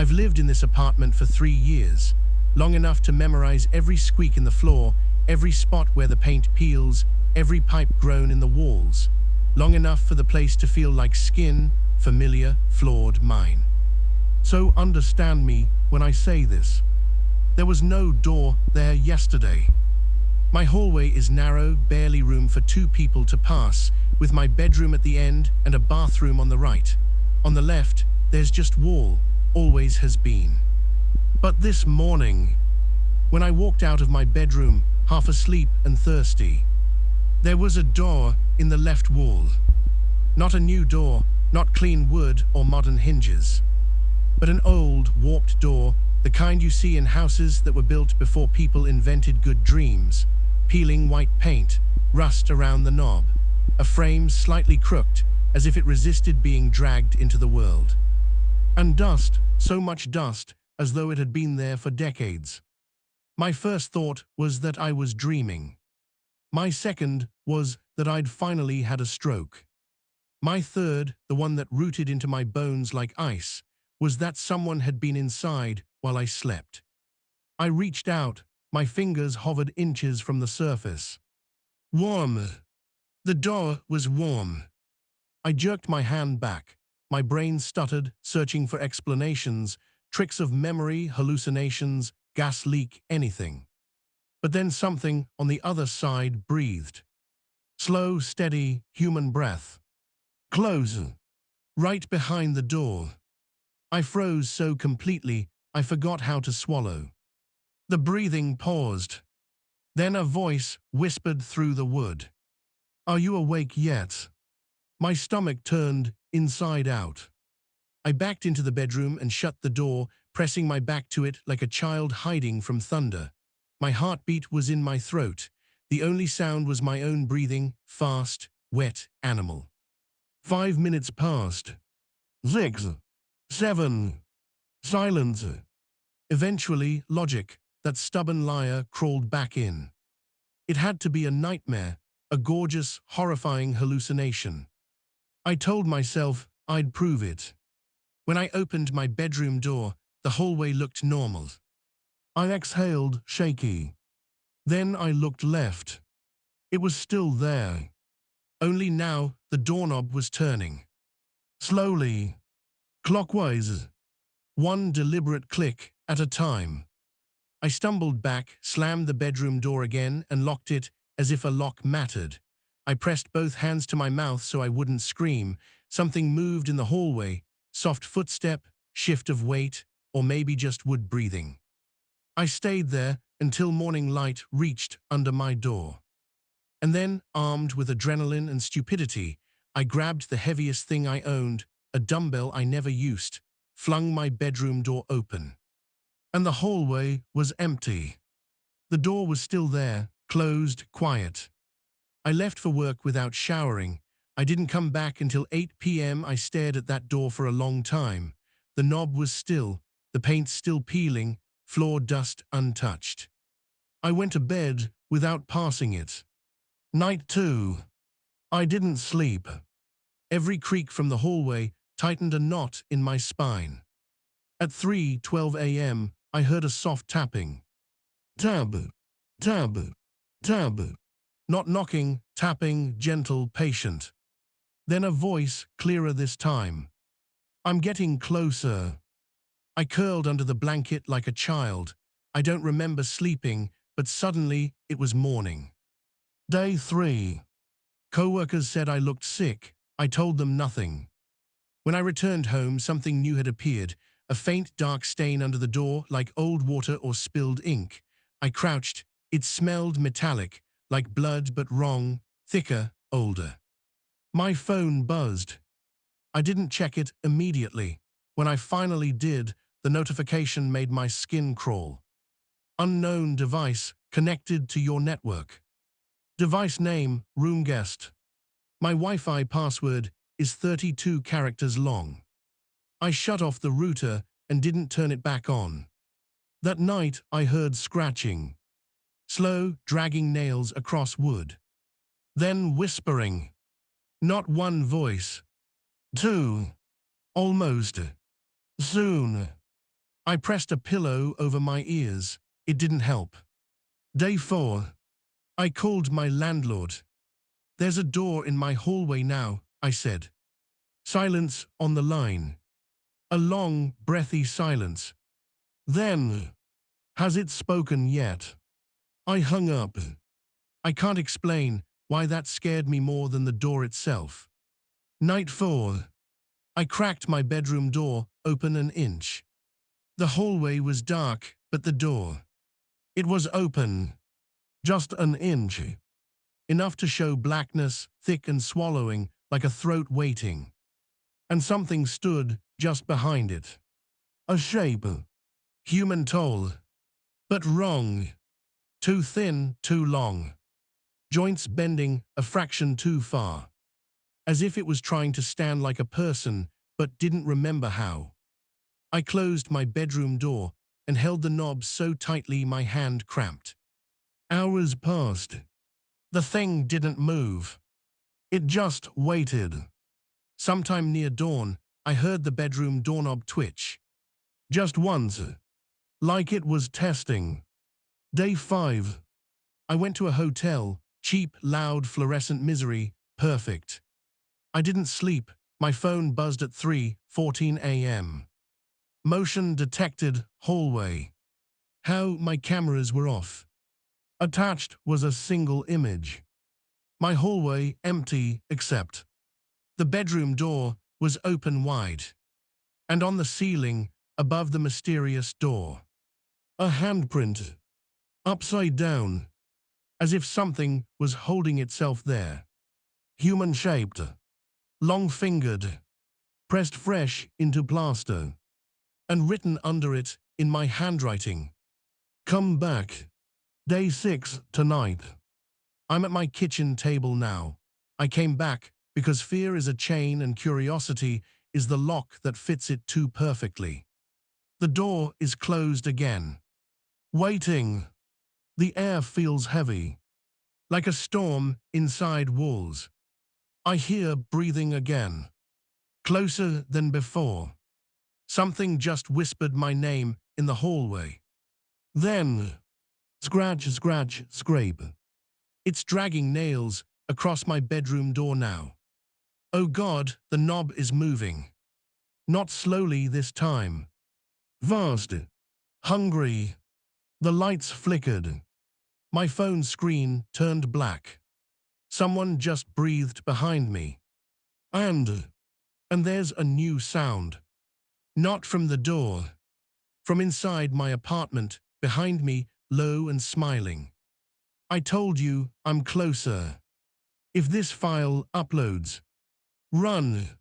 I've lived in this apartment for 3 years, long enough to memorize every squeak in the floor, every spot where the paint peels, every pipe groan in the walls, long enough for the place to feel like skin, familiar, flawed mine. So understand me when I say this. There was no door there yesterday. My hallway is narrow, barely room for 2 people to pass, with my bedroom at the end and a bathroom on the right. On the left, there's just wall, always has been. But this morning, when I walked out of my bedroom, half asleep and thirsty, there was a door in the left wall. Not a new door, not clean wood or modern hinges, but an old, warped door, the kind you see in houses that were built before people invented good dreams. Peeling white paint, rust around the knob, a frame slightly crooked, as if it resisted being dragged into the world. And dust, so much dust, as though it had been there for decades. My first thought was that I was dreaming. My second was that I'd finally had a stroke. My third, the one that rooted into my bones like ice, was that someone had been inside while I slept. I reached out, my fingers hovered inches from the surface. Warm. The door was warm. I jerked my hand back. My brain stuttered, searching for explanations, tricks of memory, hallucinations, gas leak, anything. But then something on the other side breathed. Slow, steady, human breath. Close. Right behind the door. I froze so completely, I forgot how to swallow. The breathing paused. Then a voice whispered through the wood. Are you awake yet? My stomach turned inside out. I backed into the bedroom and shut the door, pressing my back to it like a child hiding from thunder. My heartbeat was in my throat. The only sound was my own breathing, fast, wet animal. 5 minutes passed. 6, 7. Silence. Eventually, logic, that stubborn liar, crawled back in. It had to be a nightmare, a gorgeous, horrifying hallucination. I told myself I'd prove it. When I opened my bedroom door, the hallway looked normal. I exhaled, shaky. Then I looked left. It was still there. Only now the doorknob was turning. Slowly, clockwise, one deliberate click at a time. I stumbled back, slammed the bedroom door again, and locked it as if a lock mattered. I pressed both hands to my mouth so I wouldn't scream. Something moved in the hallway, soft footstep, shift of weight, or maybe just wood breathing. I stayed there until morning light reached under my door. And then, armed with adrenaline and stupidity, I grabbed the heaviest thing I owned, a dumbbell I never used, flung my bedroom door open. And the hallway was empty. The door was still there, closed, quiet. I left for work without showering. I didn't come back until 8 p.m. I stared at that door for a long time. The knob was still, the paint still peeling, floor dust untouched. I went to bed without passing it. Night 2. I didn't sleep. Every creak from the hallway tightened a knot in my spine. At 3:12 a.m., I heard a soft tapping. Tab, tab, tab. Not knocking, tapping, gentle, patient. Then a voice, clearer this time. I'm getting closer. I curled under the blanket like a child. I don't remember sleeping, but suddenly it was morning. Day 3. Co-workers said I looked sick. I told them nothing. When I returned home, something new had appeared, a faint dark stain under the door like old water or spilled ink. I crouched. It smelled metallic, like blood but wrong, thicker, older. My phone buzzed. I didn't check it immediately. When I finally did, the notification made my skin crawl. Unknown device connected to your network. Device name, room guest. My Wi-Fi password is 32 characters long. I shut off the router and didn't turn it back on. That night I heard scratching. Slow, dragging nails across wood. Then whispering. Not one voice. 2. Almost. Soon. I pressed a pillow over my ears. It didn't help. Day 4. I called my landlord. "There's a door in my hallway now," I said. Silence on the line. A long, breathy silence. Then, "Has it spoken yet?" I hung up. I can't explain why that scared me more than the door itself. Night 4. I cracked my bedroom door open an inch. The hallway was dark, but the door, it was open. Just an inch. Enough to show blackness, thick and swallowing, like a throat waiting. And something stood just behind it. A shape. Human tall. But wrong. Too thin, too long. Joints bending a fraction too far. As if it was trying to stand like a person, but didn't remember how. I closed my bedroom door and held the knob so tightly my hand cramped. Hours passed. The thing didn't move. It just waited. Sometime near dawn, I heard the bedroom doorknob twitch. Just once. Like it was testing. Day 5. I went to a hotel. Cheap, loud, fluorescent misery. Perfect. I didn't sleep. My phone buzzed at 3:14 a.m. Motion detected, hallway. How my cameras were off. Attached was a single image. My hallway empty except the bedroom door was open wide. And on the ceiling, above the mysterious door, a handprint. Upside down. As if something was holding itself there. Human-shaped. Long-fingered. Pressed fresh into plaster. And written under it, in my handwriting, "Come back. Day 6 tonight." I'm at my kitchen table now. I came back because fear is a chain and curiosity is the lock that fits it too perfectly. The door is closed again. Waiting. The air feels heavy. Like a storm inside walls. I hear breathing again. Closer than before. Something just whispered my name in the hallway. Then, scratch, scratch, scrape. It's dragging nails across my bedroom door now. Oh God, the knob is moving. Not slowly this time. Vast. Hungry. The lights flickered. My phone screen turned black. Someone just breathed behind me. And there's a new sound. Not from the door. From inside my apartment, behind me, low and smiling. "I told you I'm closer. If this file uploads, run."